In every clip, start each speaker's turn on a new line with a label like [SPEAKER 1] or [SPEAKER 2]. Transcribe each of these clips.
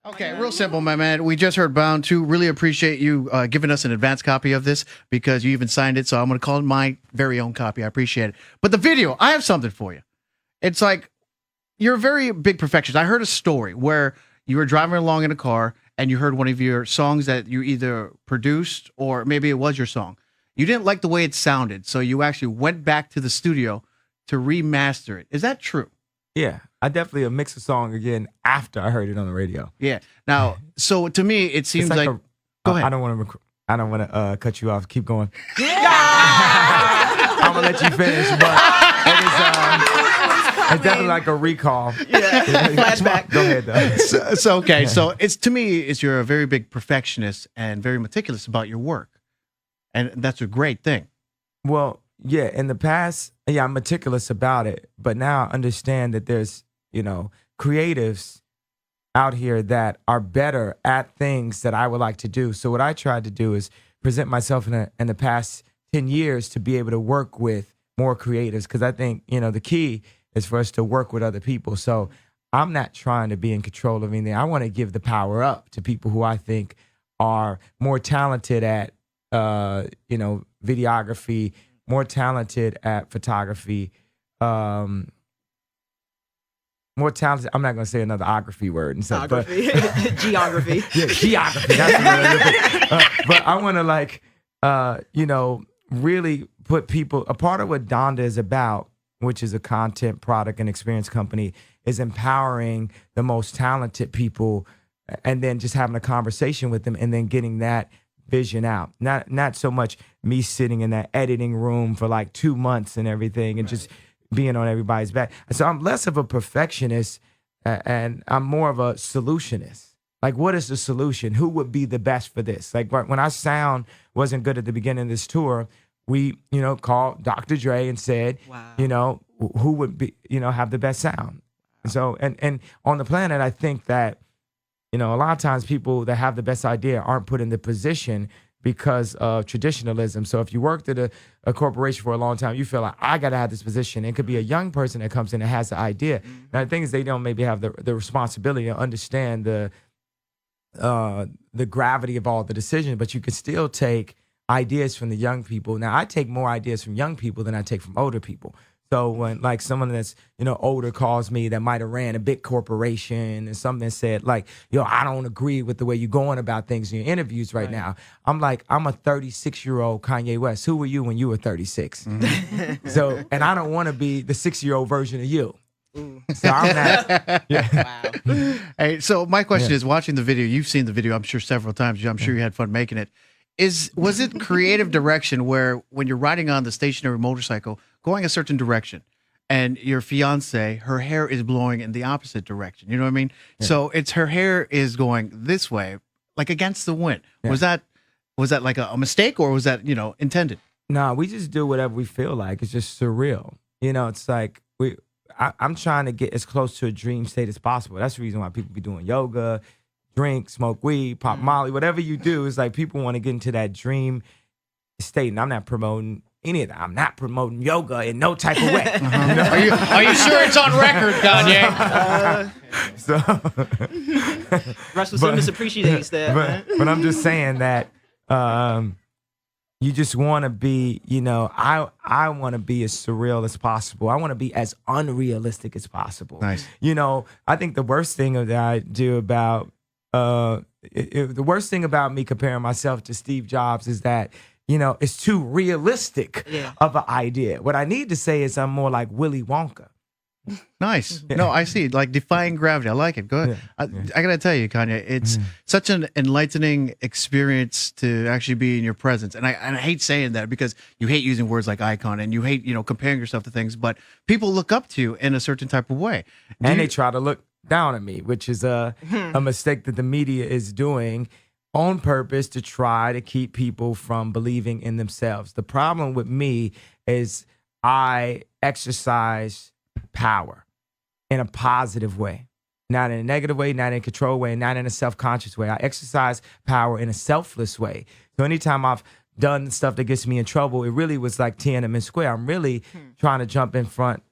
[SPEAKER 1] Okay, real simple, my man. We just heard Bound 2. Really appreciate you giving us an advance copy of this because you even signed it. So I'm going to call it my very own copy. I appreciate it. But the video, I have something for you. It's like you're a very big perfectionist. I heard a story where you were driving along in a car and you heard one of your songs that you either produced or maybe it was your song. You didn't like the way it sounded. So you actually went back to the studio to remaster it. Is that true?
[SPEAKER 2] Yeah, I definitely mix a song again after I heard it on the radio.
[SPEAKER 1] Yeah. Now, so to me, it seems
[SPEAKER 2] It's
[SPEAKER 1] like. Go ahead.
[SPEAKER 2] I don't want to cut you off. Keep going. I'm gonna let you finish, but it's definitely like a recall.
[SPEAKER 3] Yeah, flashback.
[SPEAKER 2] Go ahead, though.
[SPEAKER 1] So okay, so it's to me, it's you're a very big perfectionist and very meticulous about your work, and that's a great thing.
[SPEAKER 2] Well, yeah, in the past, yeah, I'm meticulous about it, but now I understand that there's, creatives out here that are better at things that I would like to do. So what I tried to do is present myself in the past 10 years to be able to work with more creatives because I think, the key is for us to work with other people. So I'm not trying to be in control of anything. I want to give the power up to people who I think are more talented at, videography, more talented at photography, more talented. I'm not going to say another ography word and stuff, but
[SPEAKER 3] Geography.
[SPEAKER 2] Yeah, geography. That's what but I want to really put people. A part of what Donda is about, which is a content, product, and experience company, is empowering the most talented people, and then just having a conversation with them, and then getting that vision out. Not so much me sitting in that editing room for like 2 months and everything, and just being on everybody's back. So I'm less of a perfectionist, and I'm more of a solutionist. Like, what is the solution? Who would be the best for this? Like, when our sound wasn't good at the beginning of this tour, we, called Dr. Dre and said,
[SPEAKER 3] Wow.
[SPEAKER 2] Who would be, have the best sound? And so, and on the planet, I think that, a lot of times people that have the best idea aren't put in the position because of traditionalism. So if you worked at a corporation for a long time, you feel like, I got to have this position. It could be a young person that comes in and has the idea. Mm-hmm. Now, the thing is, they don't maybe have the responsibility to understand the gravity of all the decisions, but you can still take ideas from the young people. Now, I take more ideas from young people than I take from older people. So when like someone that's, older calls me that might have ran a big corporation and something said like, I don't agree with the way you're going about things in your interviews right now. I'm like, I'm a 36-year-old Kanye West. Who were you when you were 36? Mm-hmm. So, and I don't want to be the 6-year-old version of you. So I'm not.
[SPEAKER 3] Yeah. Wow.
[SPEAKER 1] Hey, so my question is, watching the video, you've seen the video, I'm sure several times. I'm sure you had fun making it. Was it creative direction where when you're riding on the stationary motorcycle, going a certain direction, and your fiance, her hair is blowing in the opposite direction? You know what I mean? Yeah. So it's her hair is going this way, like against the wind. Yeah. Was that like a mistake, or was that intended?
[SPEAKER 2] No, we just do whatever we feel like. It's just surreal. It's like I'm trying to get as close to a dream state as possible. That's the reason why people be doing yoga, drink, smoke weed, pop Molly, whatever you do. Is like people want to get into that dream state. And I'm not promoting any of that. I'm not promoting yoga in no type of way.
[SPEAKER 1] Are you sure it's on record, Kanye?
[SPEAKER 3] Russell Simmons appreciates that.
[SPEAKER 2] But I'm just saying that you just want to be, I want to be as surreal as possible. I want to be as unrealistic as possible.
[SPEAKER 1] Nice.
[SPEAKER 2] I think the worst thing that I do about the worst thing about me comparing myself to Steve Jobs is that, it's too realistic of an idea. What I need to say is I'm more like Willy Wonka.
[SPEAKER 1] Nice. No, I see. Like defying gravity. I like it. Go ahead. I gotta tell you, Kanye, it's such an enlightening experience to actually be in your presence. And I hate saying that because you hate using words like icon and you hate, comparing yourself to things, but people look up to you in a certain type of way.
[SPEAKER 2] They try to look down at me, which is a mistake that the media is doing on purpose to try to keep people from believing in themselves. The problem with me is I exercise power in a positive way, not in a negative way, not in a control way, not in a self-conscious way. I exercise power in a selfless way. So anytime I've done stuff that gets me in trouble, it really was like Tiananmen Square. I'm really trying to jump in front,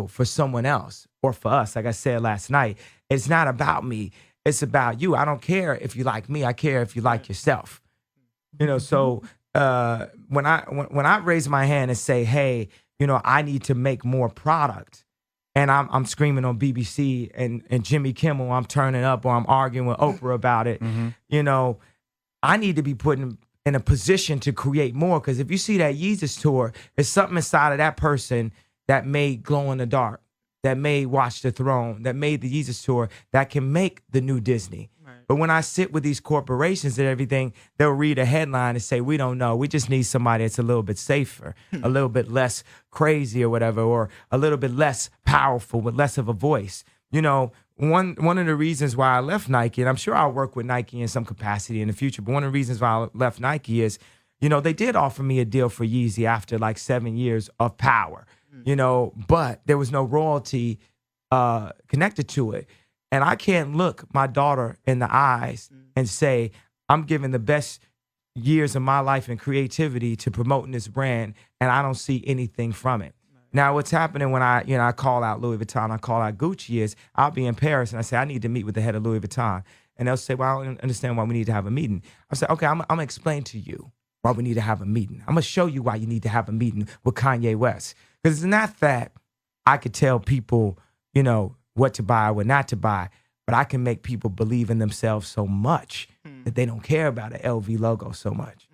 [SPEAKER 2] for someone else or for us. Like I said last night, it's not about me. it's about you. I don't care if you like me. I care if you like yourself. So when I raise my hand and say, hey, I need to make more product, and I'm screaming on BBC and Jimmy Kimmel, I'm turning up, or I'm arguing with Oprah about it, I need to be put in a position to create more. Because if you see that Yeezus tour, there's something inside of that person that made Glow in the Dark, that made Watch the Throne, that made the Yeezus tour, that can make the new Disney. Right. But when I sit with these corporations and everything, they'll read a headline and say, we don't know. We just need somebody that's a little bit safer, a little bit less crazy or whatever, or a little bit less powerful with less of a voice. One of the reasons why I left Nike, and I'm sure I'll work with Nike in some capacity in the future, but one of the reasons why I left Nike is, they did offer me a deal for Yeezy after like 7 years of power, but there was no royalty connected to it. And I can't look my daughter in the eyes and say, I'm giving the best years of my life and creativity to promoting this brand, and I don't see anything from it. Now, what's happening when I call out Louis Vuitton, I call out Gucci is I'll be in Paris and I say, I need to meet with the head of Louis Vuitton. And they'll say, well, I don't understand why we need to have a meeting. I say, okay, I'm going to explain to you why we need to have a meeting. I'm going to show you why you need to have a meeting with Kanye West. Because it's not that I could tell people, what to buy or what not to buy, but I can make people believe in themselves so much that they don't care about an LV logo so much.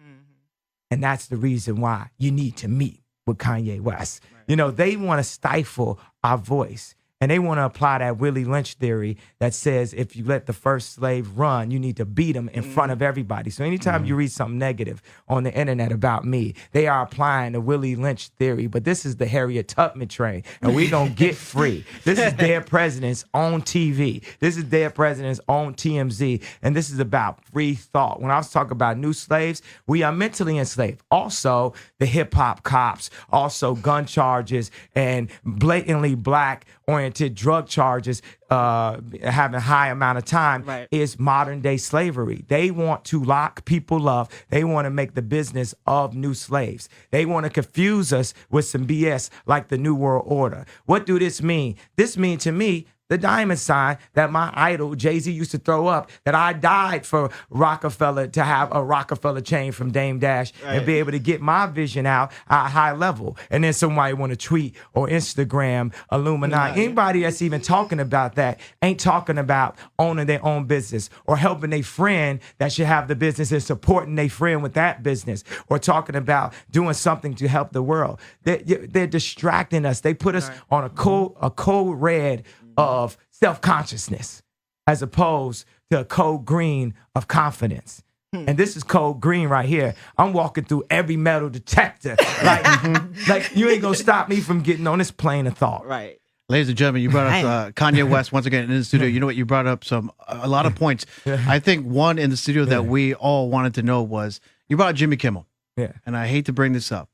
[SPEAKER 2] And that's the reason why you need to meet with Kanye West. Right. They want to stifle our voice. And they want to apply that Willie Lynch theory that says if you let the first slave run, you need to beat him in front of everybody. So anytime you read something negative on the internet about me, they are applying the Willie Lynch theory. But this is the Harriet Tubman train, and we don't get free. This is Dead Presidents on TV. This is Dead Presidents on TMZ. And this is about free thought. When I was talking about new slaves, we are mentally enslaved. Also, the hip-hop cops, also gun charges, and blatantly black-oriented drug charges having high amount of time is modern day slavery. They want to lock people up. They want to make the business of new slaves. They want to confuse us with some BS like the New World Order. What do this mean? This means to me the diamond sign that my idol Jay-Z used to throw up, that I died for Rockefeller to have a Rockefeller chain from Dame Dash and be able to get my vision out at a high level. And then somebody want to tweet or Instagram Illuminati. Anybody that's even talking about that ain't talking about owning their own business or helping a friend that should have the business and supporting their friend with that business, or talking about doing something to help the world. They're distracting us. They put us on a code red of self-consciousness as opposed to a code green of confidence. And this is code green right here. I'm walking through every metal detector. Like you ain't gonna stop me from getting on this plane of thought.
[SPEAKER 3] Right.
[SPEAKER 1] Ladies and gentlemen, you brought up Kanye West once again in the studio. You know what? You brought up a lot of points. I think one in the studio that we all wanted to know was you brought up Jimmy Kimmel.
[SPEAKER 2] Yeah.
[SPEAKER 1] And I hate to bring this up,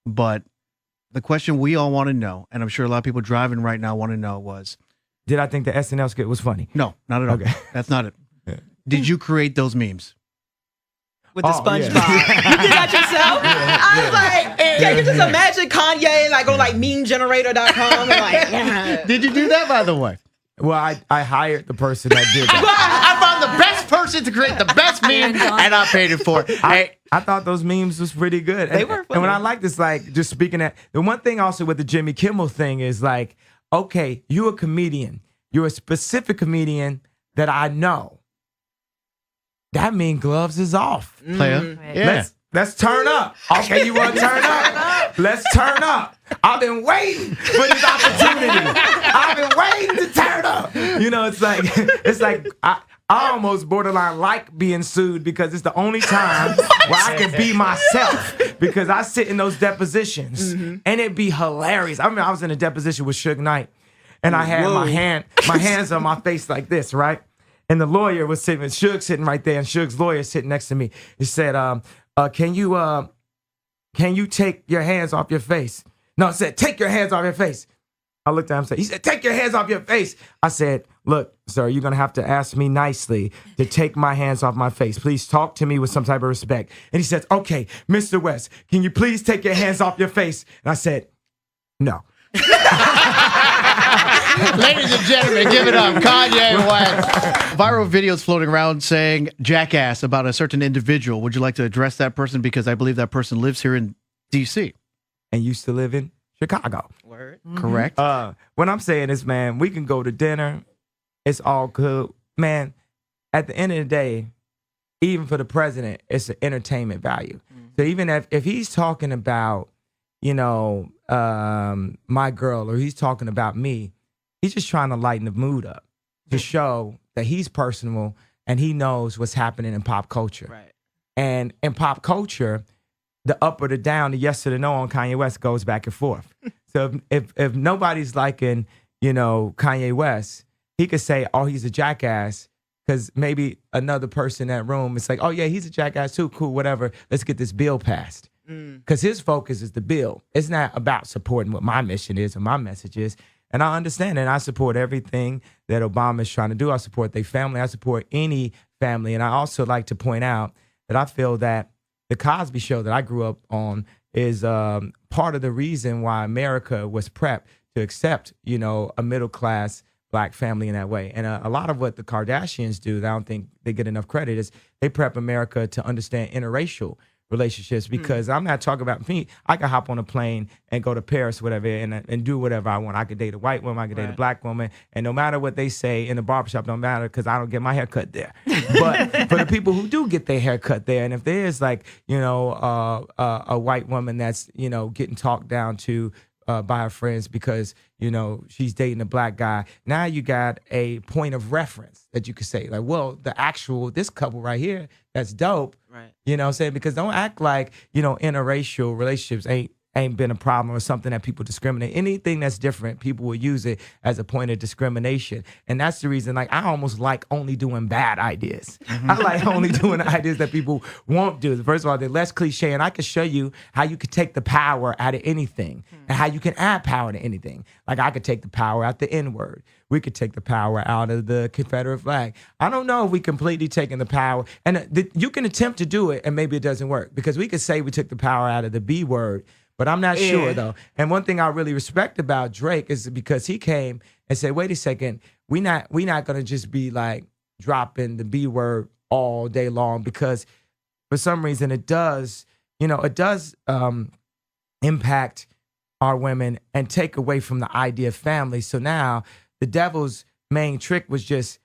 [SPEAKER 1] but the question we all want to know, and I'm sure a lot of people driving right now want to know, was,
[SPEAKER 2] did I think the SNL skit was funny?
[SPEAKER 1] No, not at all. Okay. That's not it. Yeah. Did you create those memes?
[SPEAKER 3] With the SpongeBob. Yeah. You did that yourself? I was like, can you just imagine Kanye like go like memegenerator.com and like,
[SPEAKER 1] Did you do that, by the way?
[SPEAKER 2] Well, I hired the person that did that.
[SPEAKER 1] I found the best person to create the best meme, and I paid it for it.
[SPEAKER 2] I thought those memes was pretty good.
[SPEAKER 3] They were funny.
[SPEAKER 2] And when I like this, like, just speaking at, the one thing also with the Jimmy Kimmel thing is like, okay, you're a comedian. You're a specific comedian that I know. That means gloves is off.
[SPEAKER 1] Player. Yeah.
[SPEAKER 2] Let's turn up. Okay, you want to turn up? Let's turn up. I've been waiting for this opportunity. I've been waiting to turn up. It's like I almost borderline like being sued because it's the only time where I can be myself, because I sit in those depositions and it'd be hilarious. I mean, I was in a deposition with Suge Knight and I had my hands on my face like this, right? And the lawyer was sitting, Suge sitting right there, and Suge's lawyer sitting next to me. He said, can you take your hands off your face? No, I said, take your hands off your face. I looked at him and said, he said, take your hands off your face. I said, look, sir, you're going to have to ask me nicely to take my hands off my face. Please talk to me with some type of respect. And he says, okay, Mr. West, can you please take your hands off your face? And I said, no.
[SPEAKER 1] Ladies and gentlemen, give it up, Kanye West. Viral videos floating around saying jackass about a certain individual. Would you like to address that person? Because I believe that person lives here in D.C.
[SPEAKER 2] And used to live in Chicago.
[SPEAKER 3] Word.
[SPEAKER 1] Correct?
[SPEAKER 2] What I'm saying is, man, we can go to dinner. It's all good. Man, at the end of the day, even for the president, it's an entertainment value. So even if he's talking about, my girl, or he's talking about me, he's just trying to lighten the mood up to show that he's personal and he knows what's happening in pop culture.
[SPEAKER 3] Right.
[SPEAKER 2] And in pop culture, the up or the down, the yes or the no on Kanye West goes back and forth. So if nobody's liking, Kanye West, he could say, oh, he's a jackass, because maybe another person in that room is like, oh, yeah, he's a jackass too. Cool, whatever. Let's get this bill passed. Because his focus is the bill. It's not about supporting what my mission is or my message is. And I understand, and I support everything that Obama is trying to do. I support their family. I support any family. And I also like to point out that I feel that the Cosby Show that I grew up on is part of the reason why America was prepped to accept, a middle-class Black family in that way. And a lot of what the Kardashians do that I don't think they get enough credit is they prep America to understand interracial relationships, because I'm not talking about me. I can hop on a plane and go to Paris, whatever, and do whatever I want. I could date a white woman, I could date a Black woman, and no matter what they say in the barbershop, don't matter, because I don't get my hair cut there. But for the people who do get their hair cut there, and if there's like, a white woman that's, getting talked down to by her friends because, she's dating a Black guy, now you got a point of reference that you could say, like, well, this couple right here, that's dope.
[SPEAKER 3] Right.
[SPEAKER 2] You know what I'm saying? Because don't act like, interracial relationships ain't been a problem or something that people discriminate. Anything that's different, people will use it as a point of discrimination. And that's the reason, like, I almost like only doing bad ideas. I like only doing ideas that people won't do. First of all, they're less cliche, and I can show you how you could take the power out of anything and how you can add power to anything. Like, I could take the power out the N-word. We could take the power out of the Confederate flag. I don't know if we completely taken the power. And you can attempt to do it, and maybe it doesn't work. Because we could say we took the power out of the B word, but I'm not sure, though. And one thing I really respect about Drake is because he came and said, wait a second, we not going to just be like dropping the B word all day long, because for some reason it does impact our women and take away from the idea of family. So now the devil's main trick was just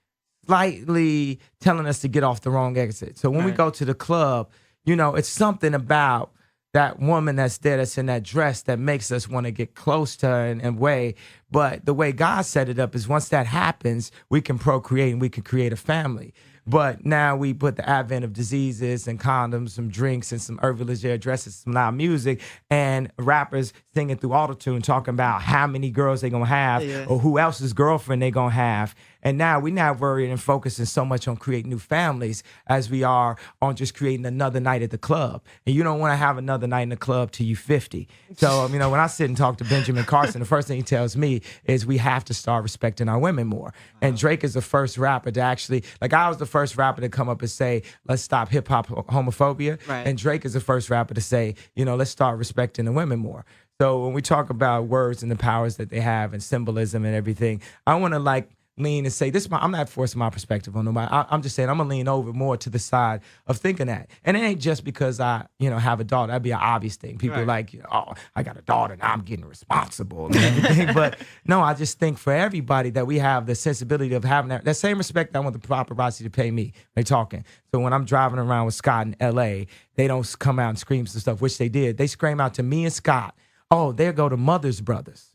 [SPEAKER 2] slightly telling us to get off the wrong exit. So when we go to the club, it's something about that woman that's there, that's in that dress, that makes us want to get close to her in a way. But the way God set it up is once that happens, we can procreate and we can create a family. But now we put the advent of diseases and condoms, some drinks and some Urban Legere dresses, some loud music, and rappers singing through autotune talking about how many girls they gonna have or who else's girlfriend they gonna have. And now we're not worried and focusing so much on creating new families as we are on just creating another night at the club. And you don't want to have another night in the club till you 50. So, when I sit and talk to Benjamin Carson, the first thing he tells me is we have to start respecting our women more. And Drake is the first rapper to actually, like, I was the first rapper to come up and say, let's stop hip hop homophobia.
[SPEAKER 3] Right.
[SPEAKER 2] And Drake is the first rapper to say, let's start respecting the women more. So when we talk about words and the powers that they have and symbolism and everything, I want to lean and say, I'm not forcing my perspective on nobody. I'm just saying I'm gonna lean over more to the side of thinking that. And it ain't just because I, have a daughter. That'd be an obvious thing. People like, oh, I got a daughter, now I'm getting responsible and everything. But no, I just think for everybody that we have the sensibility of having that same respect I want the paparazzi to pay me when they're talking. So when I'm driving around with Scott in LA, they don't come out and scream some stuff, which they did. They scream out to me and Scott, oh, there go the Mother's brothers.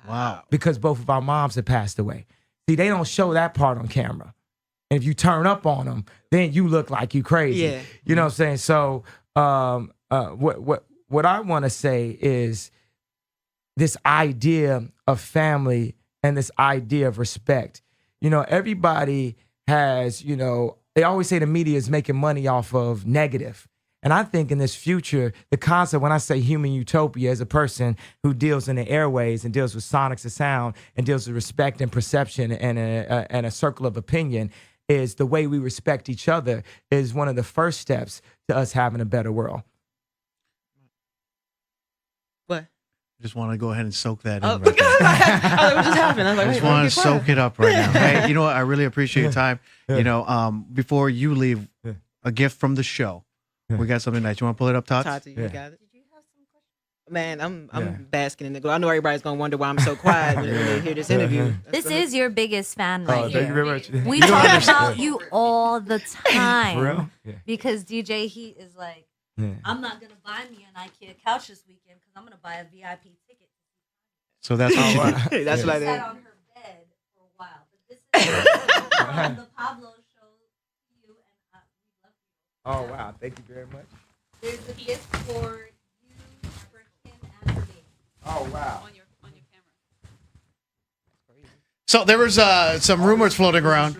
[SPEAKER 1] Wow.
[SPEAKER 2] Because both of our moms had passed away. See, they don't show that part on camera. And if you turn up on them, then you look like you crazy.
[SPEAKER 3] Yeah.
[SPEAKER 2] You know what I'm saying? So what I want to say is this idea of family and this idea of respect. Everybody has, they always say the media is making money off of negative. And I think in this future, the concept, when I say human utopia, as a person who deals in the airways and deals with sonics of sound and deals with respect and perception and a circle of opinion, is the way we respect each other is one of the first steps to us having a better world.
[SPEAKER 3] What?
[SPEAKER 1] Just want to go ahead and soak that in.
[SPEAKER 3] Oh,
[SPEAKER 1] Right there.
[SPEAKER 3] I was like, what just happened? I was like,
[SPEAKER 1] I just
[SPEAKER 3] wait,
[SPEAKER 1] want
[SPEAKER 3] get
[SPEAKER 1] to
[SPEAKER 3] quiet.
[SPEAKER 1] soak it up right now. Hey, you know what? I really appreciate your time. You know, before you leave, a gift from the show. We got something nice. You want to pull it up, Tots?
[SPEAKER 3] Tati, you got it.
[SPEAKER 4] Did you have some questions?
[SPEAKER 3] Man, I'm basking in the glow. I know everybody's gonna wonder why I'm so quiet when they hear this interview.
[SPEAKER 4] This is your biggest fan right
[SPEAKER 2] Oh, thank you
[SPEAKER 4] here.
[SPEAKER 2] very much.
[SPEAKER 4] We talk about you all the time.
[SPEAKER 2] For real? Yeah.
[SPEAKER 4] Because DJ Heat is like,
[SPEAKER 2] Yeah.
[SPEAKER 4] I'm not gonna buy me an IKEA couch this weekend because I'm gonna buy a VIP ticket.
[SPEAKER 1] So that's what you did.
[SPEAKER 3] That's what I
[SPEAKER 4] She sat
[SPEAKER 3] did.
[SPEAKER 4] on her bed for a while, but this is from the Pablo show. To you and we love you.
[SPEAKER 2] Oh wow, thank you very much.
[SPEAKER 4] There's a gift for you, for Kim, and for me.
[SPEAKER 2] Oh wow.
[SPEAKER 5] On your camera.
[SPEAKER 1] So there was some rumors floating around.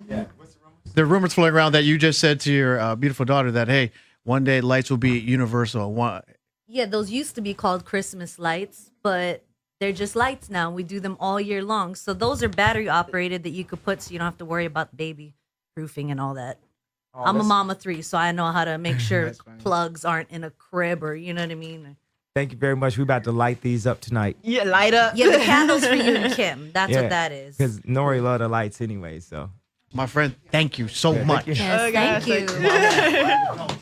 [SPEAKER 2] Yeah. What's the rumor?
[SPEAKER 1] There are rumors floating around that you just said to your beautiful daughter that, hey, one day lights will be universal.
[SPEAKER 4] Yeah, those used to be called Christmas lights, but they're just lights now. We do them all year long. So those are battery operated that you could put so you don't have to worry about baby proofing and all that.
[SPEAKER 2] Oh,
[SPEAKER 4] I'm a
[SPEAKER 2] that's-
[SPEAKER 4] mama 3, so I know how to make sure
[SPEAKER 3] That's funny.
[SPEAKER 4] plugs aren't in a crib or, you know what I mean?
[SPEAKER 2] Thank you very much. We about to light these up tonight.
[SPEAKER 3] Yeah, light up.
[SPEAKER 4] Yeah, the candles for you and Kim. That's what that is.
[SPEAKER 2] Because Nori love the lights anyway. So
[SPEAKER 1] My friend, thank you so
[SPEAKER 2] Yeah,
[SPEAKER 1] much.
[SPEAKER 2] thank you.
[SPEAKER 4] Yes,
[SPEAKER 3] Oh, gosh,
[SPEAKER 4] thank you.
[SPEAKER 3] thank you.